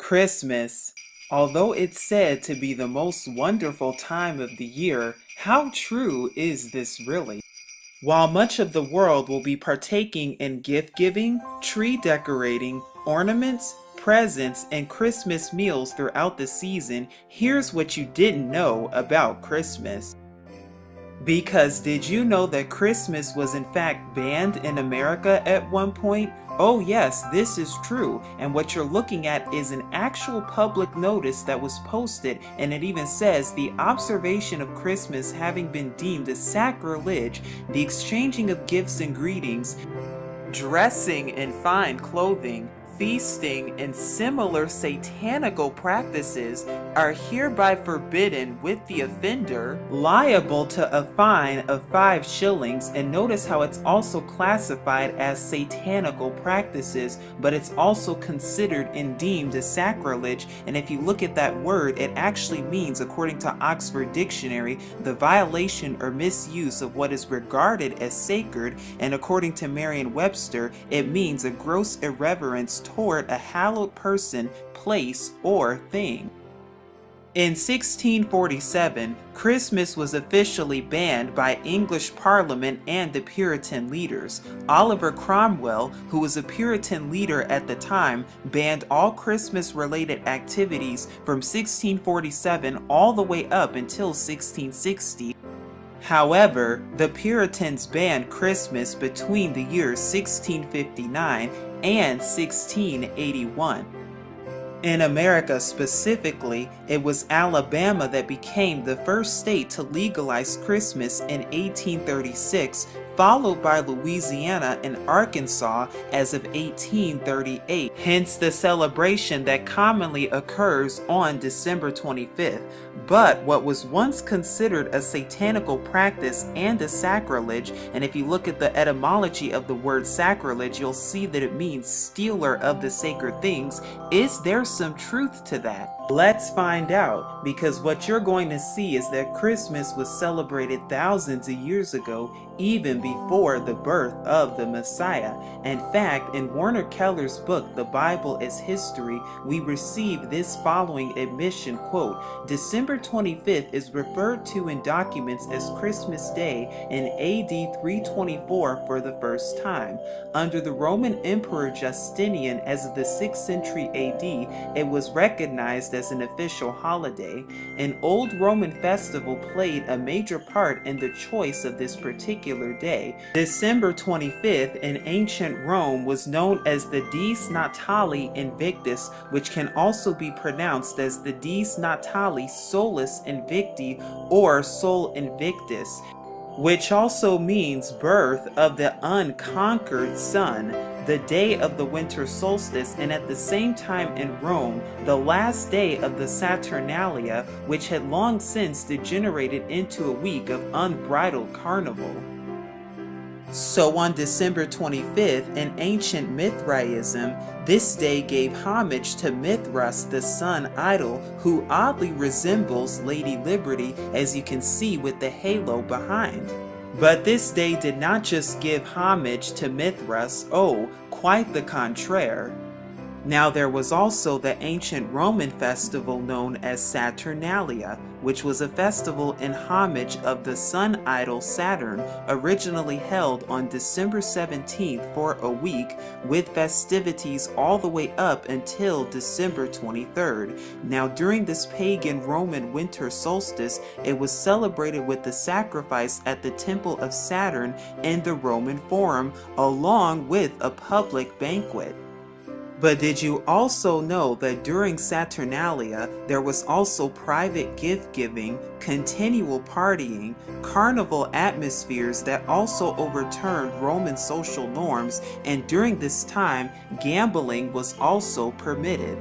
Christmas. Although it's said to be the most wonderful time of the year, how true is this really? While much of the world will be partaking in gift giving, tree decorating, ornaments, presents, and Christmas meals throughout the season, here's what you didn't know about Christmas. Because did you know that Christmas was in fact banned in America at one point? Oh yes, this is true, and what you're looking at is an actual public notice that was posted, and it even says the observation of Christmas having been deemed a sacrilege, the exchanging of gifts and greetings, dressing in fine clothing, feasting, and similar satanical practices are hereby forbidden, with the offender liable to a fine of 5 shillings. And notice how it's also classified as satanical practices, but it's also considered and deemed a sacrilege. And if you look at that word, it actually means, according to Oxford Dictionary, the violation or misuse of what is regarded as sacred, and according to Merriam-Webster, it means a gross irreverence toward a hallowed person, place, or thing. In 1647, Christmas was officially banned by English Parliament and the Puritan leaders. Oliver Cromwell, who was a Puritan leader at the time, banned all Christmas-related activities from 1647 all the way up until 1660. However, the Puritans banned Christmas between the years 1659 and 1681. In America specifically, it was Alabama that became the first state to legalize Christmas in 1836, followed by Louisiana and Arkansas as of 1838, hence the celebration that commonly occurs on December 25th. But what was once considered a satanical practice and a sacrilege, and if you look at the etymology of the word sacrilege, you'll see that it means stealer of the sacred things. Is there some truth to that? Let's find out, because what you're going to see is that Christmas was celebrated thousands of years ago, even before the birth of the Messiah. In fact, in Warner Keller's book, The Bible as History, we receive this following admission, quote, December 25th is referred to in documents as Christmas Day in AD 324 for the first time. Under the Roman Emperor Justinian as of the 6th century AD, it was recognized as an official holiday. An old Roman festival played a major part in the choice of this particular day. December 25th in ancient Rome was known as the Dies Natali Invictus, which can also be pronounced as the Dies Natali Solis Invicti or Sol Invictus, which also means birth of the unconquered sun, the day of the winter solstice, and at the same time in Rome, the last day of the Saturnalia, which had long since degenerated into a week of unbridled carnival. So on December 25th, in ancient Mithraism, this day gave homage to Mithras, the sun idol, who oddly resembles Lady Liberty, as you can see with the halo behind. But this day did not just give homage to Mithras, oh, quite the contraire. Now there was also the ancient Roman festival known as Saturnalia, which was a festival in homage of the sun idol Saturn, originally held on December 17th for a week, with festivities all the way up until December 23rd. Now during this pagan Roman winter solstice, it was celebrated with the sacrifice at the temple of Saturn in the Roman Forum, along with a public banquet. But did you also know that during Saturnalia, there was also private gift giving, continual partying, carnival atmospheres that also overturned Roman social norms, and during this time, gambling was also permitted.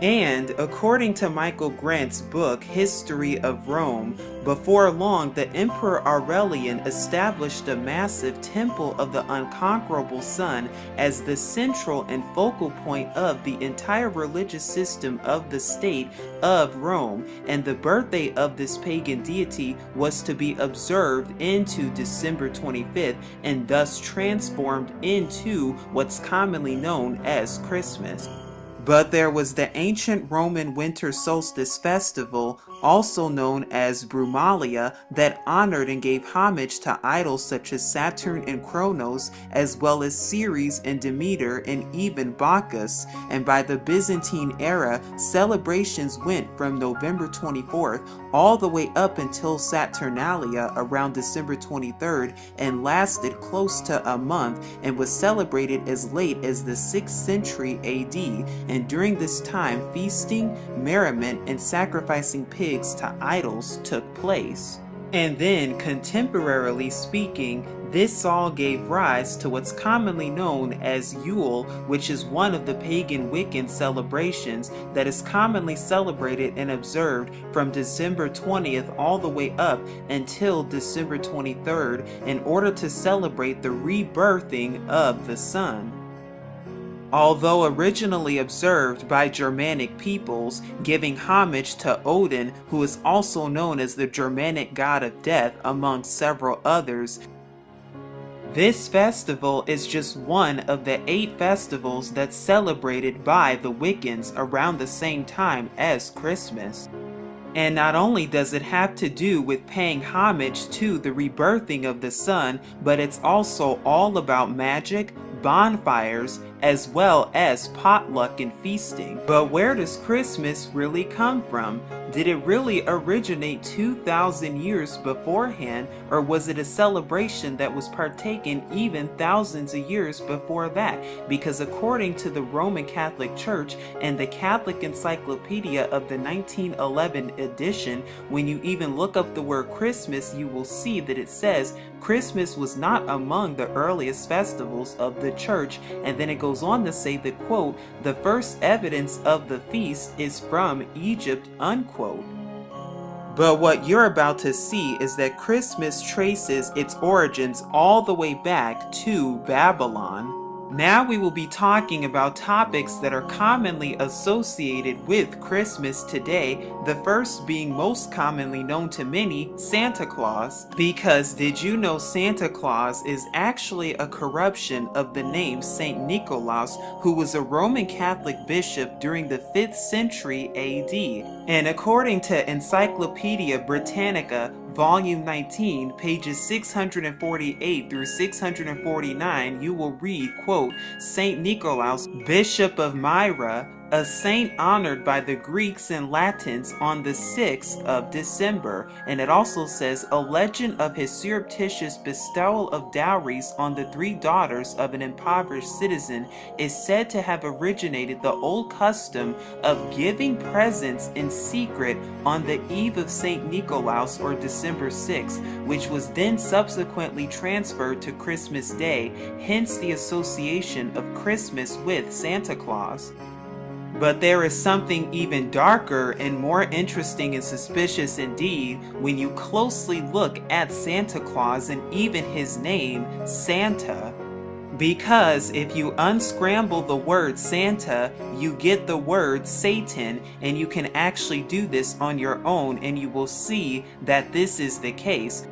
And according to Michael Grant's book, History of Rome, before long the Emperor Aurelian established a massive temple of the unconquerable sun as the central and focal point of the entire religious system of the state of Rome, and the birthday of this pagan deity was to be observed into December 25th and thus transformed into what's commonly known as Christmas. But there was the ancient Roman winter solstice festival, also known as Brumalia, that honored and gave homage to idols such as Saturn and Kronos, as well as Ceres and Demeter and even Bacchus. And by the Byzantine era, celebrations went from November 24th all the way up until Saturnalia around December 23rd and lasted close to a month and was celebrated as late as the 6th century AD. And during this time, feasting, merriment, and sacrificing pigs to idols took place. And then, contemporarily speaking, this all gave rise to what's commonly known as Yule, which is one of the pagan Wiccan celebrations that is commonly celebrated and observed from December 20th all the way up until December 23rd in order to celebrate the rebirthing of the sun. Although originally observed by Germanic peoples, giving homage to Odin, who is also known as the Germanic god of death, among several others, this festival is just one of the 8 festivals that's celebrated by the Wiccans around the same time as Christmas. And not only does it have to do with paying homage to the rebirthing of the sun, but it's also all about magic, bonfires, as well as potluck and feasting. But where does Christmas really come from? Did it really originate 2,000 years beforehand, or was it a celebration that was partaken even thousands of years before that? Because according to the Roman Catholic Church and the Catholic Encyclopedia of the 1911 edition, when you even look up the word Christmas, you will see that it says Christmas was not among the earliest festivals of the church, and then it goes on to say that, quote, the first evidence of the feast is from Egypt, unquote. But what you're about to see is that Christmas traces its origins all the way back to Babylon. Now we will be talking about topics that are commonly associated with Christmas today, the first being most commonly known to many, Santa Claus. Because did you know Santa Claus is actually a corruption of the name Saint Nicholas, who was a Roman Catholic bishop during the 5th century AD. And according to Encyclopedia Britannica, Volume 19, pages 648 through 649, you will read, quote, Saint Nicholas, Bishop of Myra, a saint honored by the Greeks and Latins on the 6th of December. And it also says, a legend of his surreptitious bestowal of dowries on the 3 daughters of an impoverished citizen is said to have originated the old custom of giving presents in secret on the eve of Saint Nicholas or December 6th, which was then subsequently transferred to Christmas Day, hence the association of Christmas with Santa Claus. But there is something even darker and more interesting and suspicious indeed when you closely look at Santa Claus and even his name, Santa. Because if you unscramble the word Santa, you get the word Satan, and you can actually do this on your own and you will see that this is the case.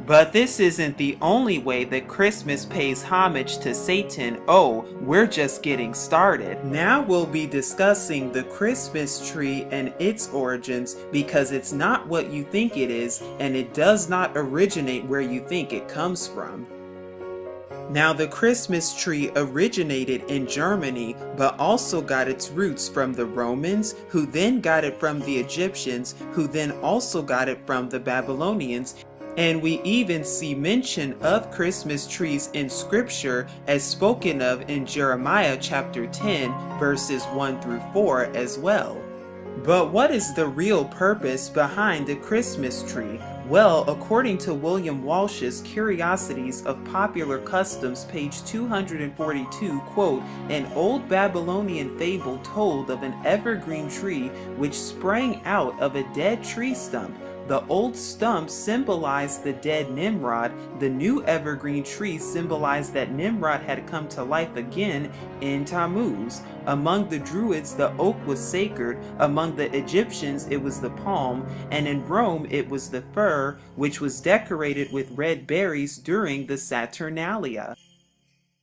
But this isn't the only way that Christmas pays homage to Satan. Oh, we're just getting started. Now we'll be discussing the Christmas tree and its origins, because it's not what you think it is, and it does not originate where you think it comes from. Now, the Christmas tree originated in Germany, but also got its roots from the Romans, who then got it from the Egyptians, who then also got it from the Babylonians. And we even see mention of Christmas trees in scripture as spoken of in Jeremiah chapter 10 verses 1 through 4 as well. But what is the real purpose behind the Christmas tree? Well, according to William Walsh's Curiosities of Popular Customs, page 242, quote, an old Babylonian fable told of an evergreen tree which sprang out of a dead tree stump. The old stump symbolized the dead Nimrod. The new evergreen tree symbolized that Nimrod had come to life again in Tammuz. Among the Druids, the oak was sacred. Among the Egyptians, it was the palm. And in Rome, it was the fir, which was decorated with red berries during the Saturnalia.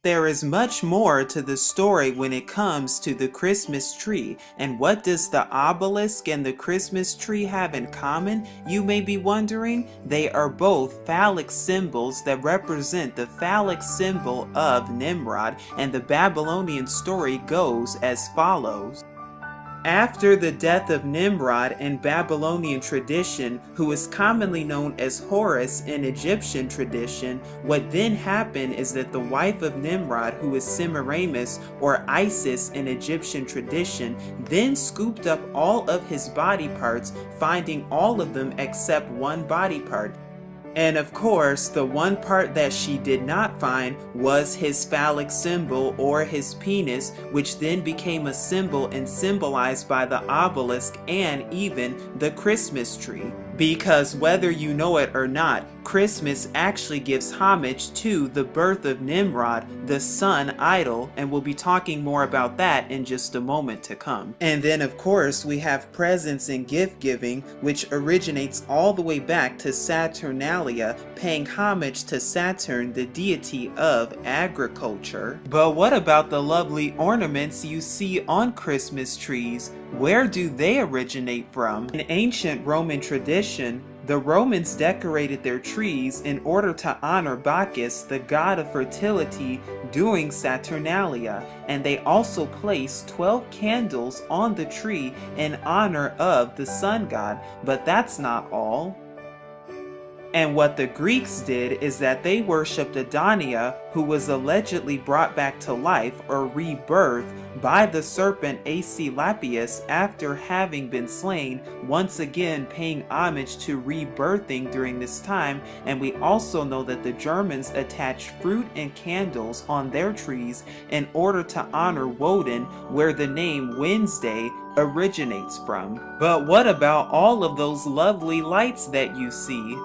There is much more to the story when it comes to the Christmas tree. And what does the obelisk and the Christmas tree have in common, you may be wondering? They are both phallic symbols that represent the phallic symbol of Nimrod, and the Babylonian story goes as follows. After the death of Nimrod in Babylonian tradition, who is commonly known as Horus in Egyptian tradition, what then happened is that the wife of Nimrod, who is Semiramis or Isis in Egyptian tradition, then scooped up all of his body parts, finding all of them except one body part. And of course, the one part that she did not find was his phallic symbol, or his penis, which then became a symbol and symbolized by the obelisk and even the Christmas tree. Because whether you know it or not, Christmas actually gives homage to the birth of Nimrod, the sun idol, and we'll be talking more about that in just a moment to come. And then of course we have presents and gift giving, which originates all the way back to Saturnalia, paying homage to Saturn, the deity of agriculture. But what about the lovely ornaments you see on Christmas trees? Where do they originate from? In ancient Roman tradition, the Romans decorated their trees in order to honor Bacchus, the god of fertility, during Saturnalia, and they also placed 12 candles on the tree in honor of the sun god. But that's not all. And what the Greeks did is that they worshipped Adonia, who was allegedly brought back to life or rebirth by the serpent Asclepius after having been slain, once again paying homage to rebirthing during this time. And we also know that the Germans attached fruit and candles on their trees in order to honor Woden, where the name Wednesday originates from. But what about all of those lovely lights that you see?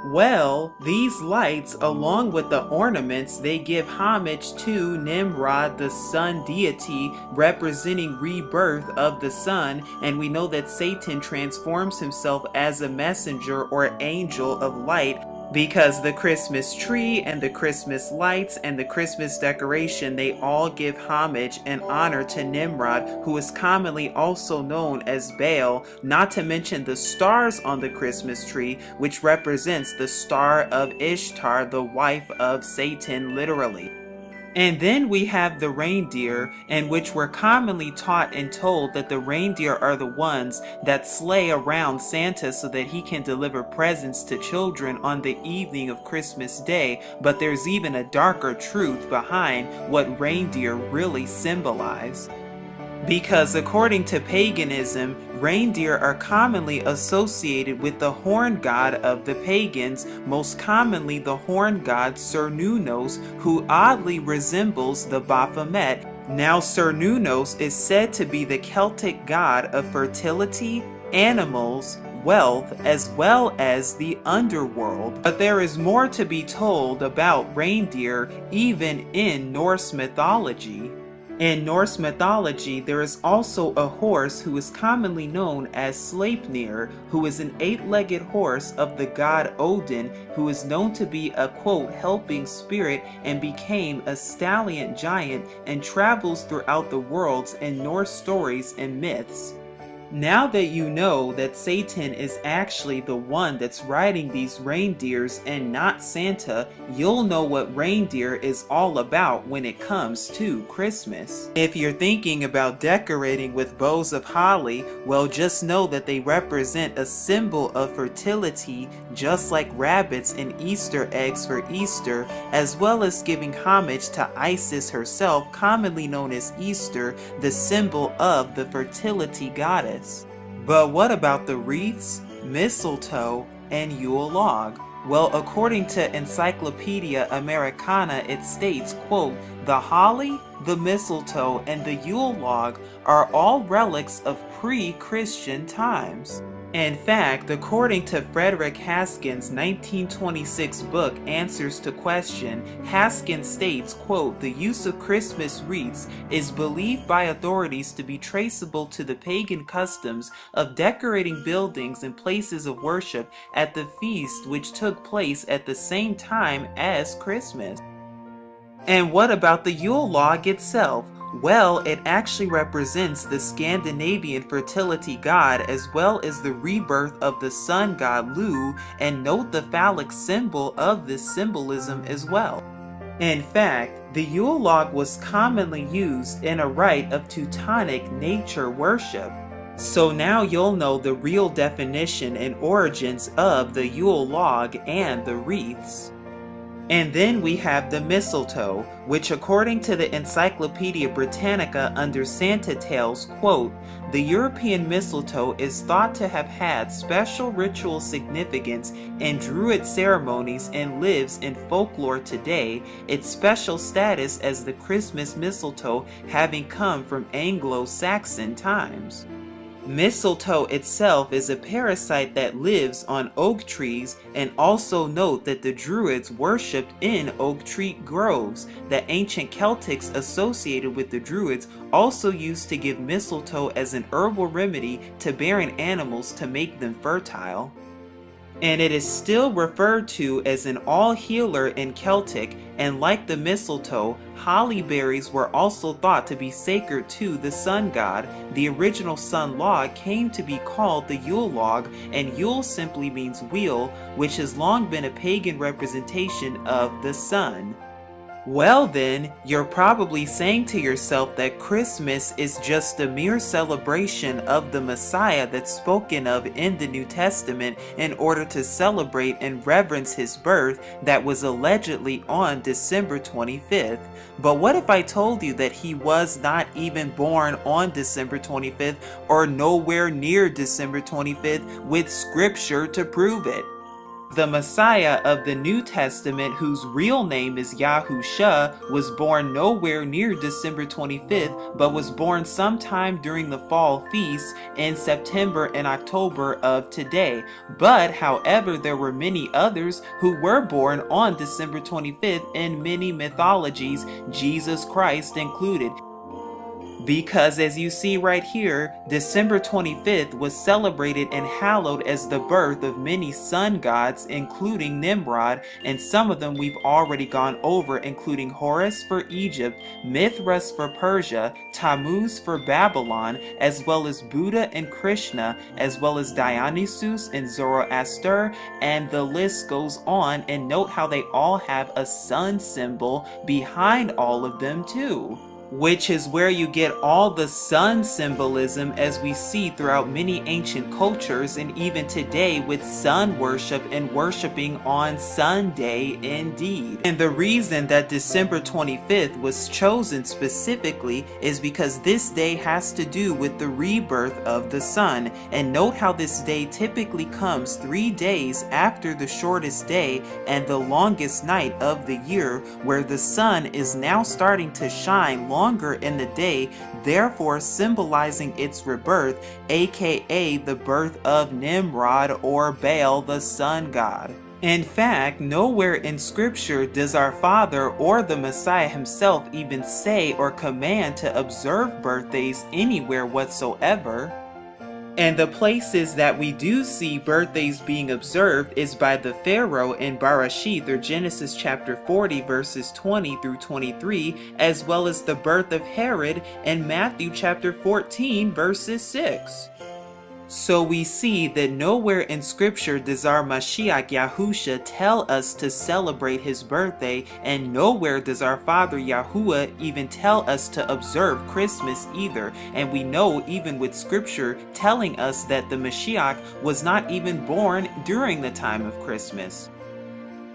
Well, these lights, along with the ornaments, they give homage to Nimrod, the sun deity, representing rebirth of the sun, and we know that Satan transforms himself as a messenger or angel of light, because the Christmas tree and the Christmas lights and the Christmas decoration, they all give homage and honor to Nimrod, who is commonly also known as Baal, not to mention the stars on the Christmas tree, which represents the star of Ishtar, the wife of Satan, literally. And then we have the reindeer, in which we're commonly taught and told that the reindeer are the ones that sleigh around Santa so that he can deliver presents to children on the evening of Christmas Day. But there's even a darker truth behind what reindeer really symbolize. Because according to paganism, reindeer are commonly associated with the horn god of the pagans, most commonly the horn god Cernunnos, who oddly resembles the Baphomet. Now Cernunnos is said to be the Celtic god of fertility, animals, wealth, as well as the underworld. But there is more to be told about reindeer even in Norse mythology. In Norse mythology, there is also a horse who is commonly known as Sleipnir, who is an 8-legged horse of the god Odin, who is known to be a, quote, helping spirit, and became a stallion giant and travels throughout the worlds in Norse stories and myths. Now that you know that Satan is actually the one that's riding these reindeers and not Santa, you'll know what reindeer is all about when it comes to Christmas. If you're thinking about decorating with bows of holly, well, just know that they represent a symbol of fertility, just like rabbits and Easter eggs for Easter, as well as giving homage to Isis herself, commonly known as Easter, the symbol of the fertility goddess. But what about the wreaths, mistletoe, and Yule log? Well, according to Encyclopedia Americana, it states, quote, the holly, the mistletoe, and the Yule log are all relics of pre-Christian times. In fact, according to Frederick Haskin's 1926 book, Answers to Question, Haskin states, quote, the use of Christmas wreaths is believed by authorities to be traceable to the pagan customs of decorating buildings and places of worship at the feast which took place at the same time as Christmas. And what about the Yule log itself? Well, it actually represents the Scandinavian fertility god as well as the rebirth of the sun god Lu, and note the phallic symbol of this symbolism as well. In fact, the Yule log was commonly used in a rite of Teutonic nature worship. So now you'll know the real definition and origins of the Yule log and the wreaths. And then we have the mistletoe, which according to the Encyclopedia Britannica under Santa Tales, quote, the European mistletoe is thought to have had special ritual significance in Druid ceremonies and lives in folklore today, its special status as the Christmas mistletoe having come from Anglo-Saxon times. Mistletoe itself is a parasite that lives on oak trees, and also note that the Druids worshipped in oak tree groves. The ancient Celtics associated with the Druids also used to give mistletoe as an herbal remedy to barren animals to make them fertile. And it is still referred to as an all-healer in Celtic, and like the mistletoe, holly berries were also thought to be sacred to the sun god. The original sun log came to be called the Yule log, and Yule simply means wheel, which has long been a pagan representation of the sun. Well then, you're probably saying to yourself that Christmas is just a mere celebration of the Messiah that's spoken of in the New Testament in order to celebrate and reverence his birth that was allegedly on December 25th. But what if I told you that he was not even born on December 25th or nowhere near December 25th with scripture to prove it? The Messiah of the New Testament, whose real name is Yahusha, was born nowhere near December 25th, but was born sometime during the fall feasts in September and October of today. But, however, there were many others who were born on December 25th in many mythologies, Jesus Christ included. Because as you see right here, December 25th was celebrated and hallowed as the birth of many sun gods, including Nimrod, and some of them we've already gone over, including Horus for Egypt, Mithras for Persia, Tammuz for Babylon, as well as Buddha and Krishna, as well as Dionysus and Zoroaster, and the list goes on. And note how they all have a sun symbol behind all of them too, which is where you get all the sun symbolism as we see throughout many ancient cultures, and even today with sun worship and worshiping on Sunday indeed. And the reason that December 25th was chosen specifically is because this day has to do with the rebirth of the sun. And note how this day typically comes 3 days after the shortest day and the longest night of the year, where the sun is now starting to shine longer in the day, therefore symbolizing its rebirth, aka the birth of Nimrod or Baal, the sun god. In fact, nowhere in scripture does our Father or the Messiah himself even say or command to observe birthdays anywhere whatsoever. And the places that we do see birthdays being observed is by the Pharaoh in Bereshith, or Genesis chapter 40 verses 20 through 23, as well as the birth of Herod in Matthew chapter 14 verses 6. So we see that nowhere in scripture does our Mashiach Yahusha tell us to celebrate his birthday, and nowhere does our Father Yahuwah even tell us to observe Christmas either. And we know even with scripture telling us that the Mashiach was not even born during the time of Christmas.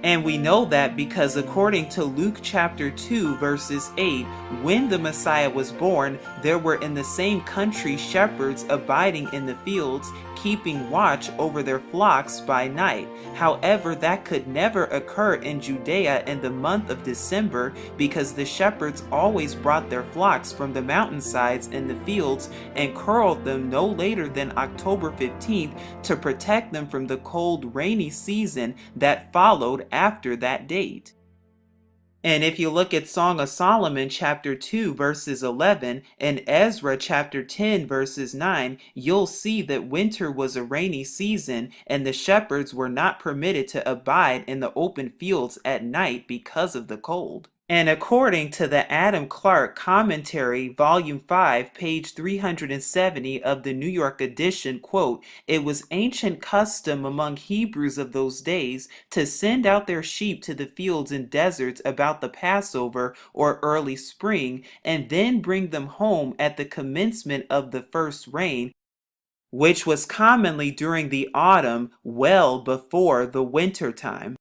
And we know that because according to Luke chapter 2 verses 8, when the Messiah was born, there were in the same country shepherds abiding in the fields, keeping watch over their flocks by night. However, that could never occur in Judea in the month of December, because the shepherds always brought their flocks from the mountainsides in the fields and curled them no later than October 15th to protect them from the cold, rainy season that followed after that date. And if you look at Song of Solomon chapter 2 verses 11 and Ezra chapter 10 verses 9, you'll see that winter was a rainy season and the shepherds were not permitted to abide in the open fields at night because of the cold. And according to the Adam Clark Commentary, Volume 5, page 370 of the New York edition, quote, "It was ancient custom among Hebrews of those days to send out their sheep to the fields and deserts about the Passover or early spring, and then bring them home at the commencement of the first rain, which was commonly during the autumn, well before the winter time."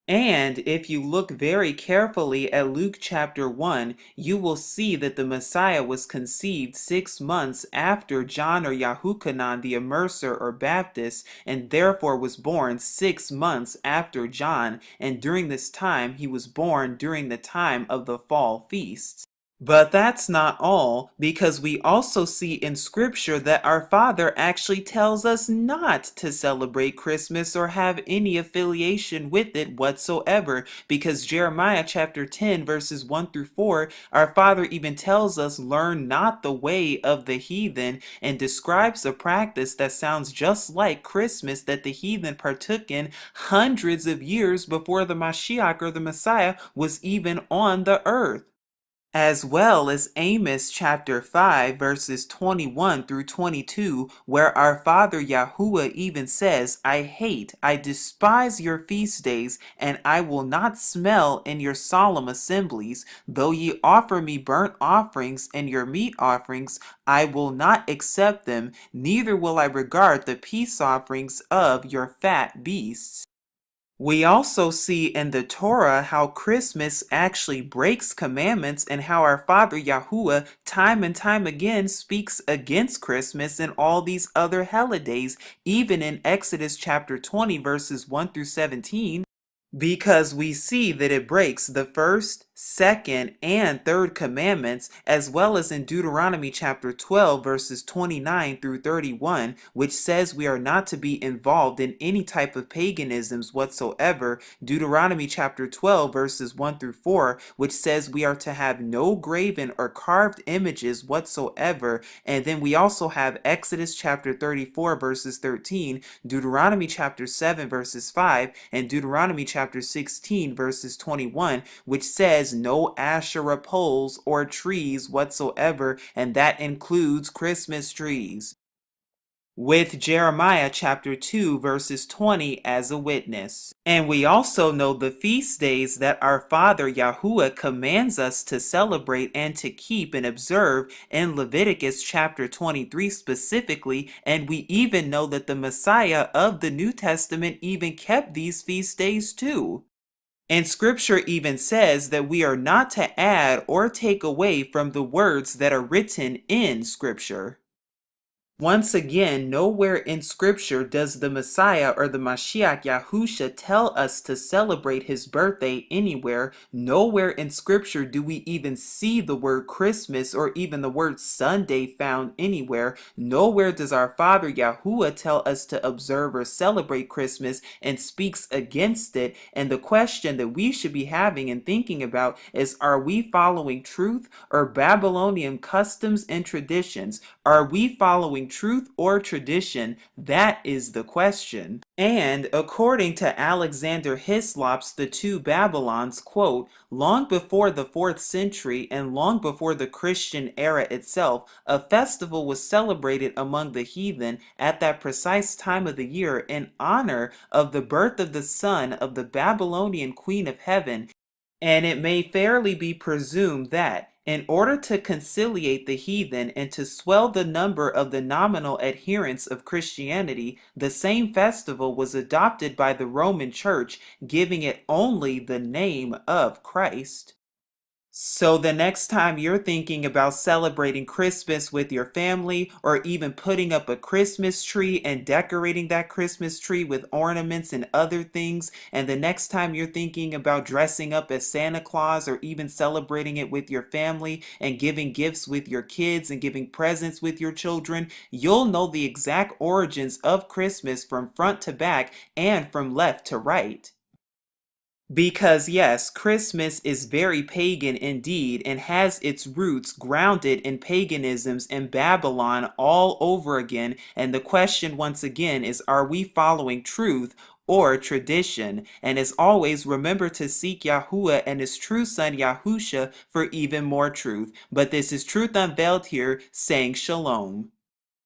And if you look very carefully at Luke chapter 1, you will see that the Messiah was conceived 6 months after John or Yahuchanan the Immerser or Baptist, and therefore was born 6 months after John, and during this time he was born during the time of the fall feasts. But that's not all, because we also see in Scripture that our Father actually tells us not to celebrate Christmas or have any affiliation with it whatsoever. Because Jeremiah chapter 10 verses 1 through 4, our Father even tells us, "Learn not the way of the heathen," and describes a practice that sounds just like Christmas that the heathen partook in hundreds of years before the Mashiach or the Messiah was even on the earth. As well as Amos chapter 5 verses 21 through 22, where our Father Yahuwah even says, I despise your feast days, and I will not smell in your solemn assemblies. Though ye offer me burnt offerings and your meat offerings, I will not accept them, neither will I regard the peace offerings of your fat beasts. We also see in the Torah how Christmas actually breaks commandments, and how our Father Yahuwah time and time again speaks against Christmas and all these other holidays, even in Exodus chapter 20 verses 1 through 17. Because we see that it breaks the first, second, and third commandments, as well as in Deuteronomy chapter 12, verses 29 through 31, which says we are not to be involved in any type of paganisms whatsoever. Deuteronomy chapter 12, verses 1 through 4, which says we are to have no graven or carved images whatsoever. And then we also have Exodus chapter 34, verses 13, Deuteronomy chapter 7, verses 5, and Deuteronomy chapter 16 verses 21, which says no Asherah poles or trees whatsoever, and that includes Christmas trees, with Jeremiah chapter 2 verses 20 as a witness. And we also know the feast days that our Father Yahuwah commands us to celebrate and to keep and observe in Leviticus chapter 23 specifically, and we even know that the Messiah of the New Testament even kept these feast days too. And scripture even says that we are not to add or take away from the words that are written in scripture. Once again, nowhere in Scripture does the Messiah or the Mashiach Yahusha tell us to celebrate his birthday anywhere. Nowhere in Scripture do we even see the word Christmas or even the word Sunday found anywhere. Nowhere does our Father Yahuwah tell us to observe or celebrate Christmas and speaks against it. And the question that we should be having and thinking about is, are we following truth or Babylonian customs and traditions? Are we following truth or tradition? That is the question. And according to Alexander Hislop's The Two Babylons, quote, long before the 4th century and long before the Christian era itself, a festival was celebrated among the heathen at that precise time of the year in honor of the birth of the son of the Babylonian Queen of Heaven. And it may fairly be presumed that, in order to conciliate the heathen and to swell the number of the nominal adherents of Christianity, the same festival was adopted by the Roman Church, giving it only the name of Christ. So the next time you're thinking about celebrating Christmas with your family, or even putting up a Christmas tree and decorating that Christmas tree with ornaments and other things, and the next time you're thinking about dressing up as Santa Claus, or even celebrating it with your family and giving gifts with your kids and giving presents with your children, you'll know the exact origins of Christmas from front to back and from left to right. Because yes, Christmas is very pagan indeed, and has its roots grounded in paganisms and Babylon all over again. And the question once again is, are we following truth or tradition. And as always, remember to seek Yahuwah and his true son Yahusha for even more truth. But this is Truth Unveiled here, saying shalom.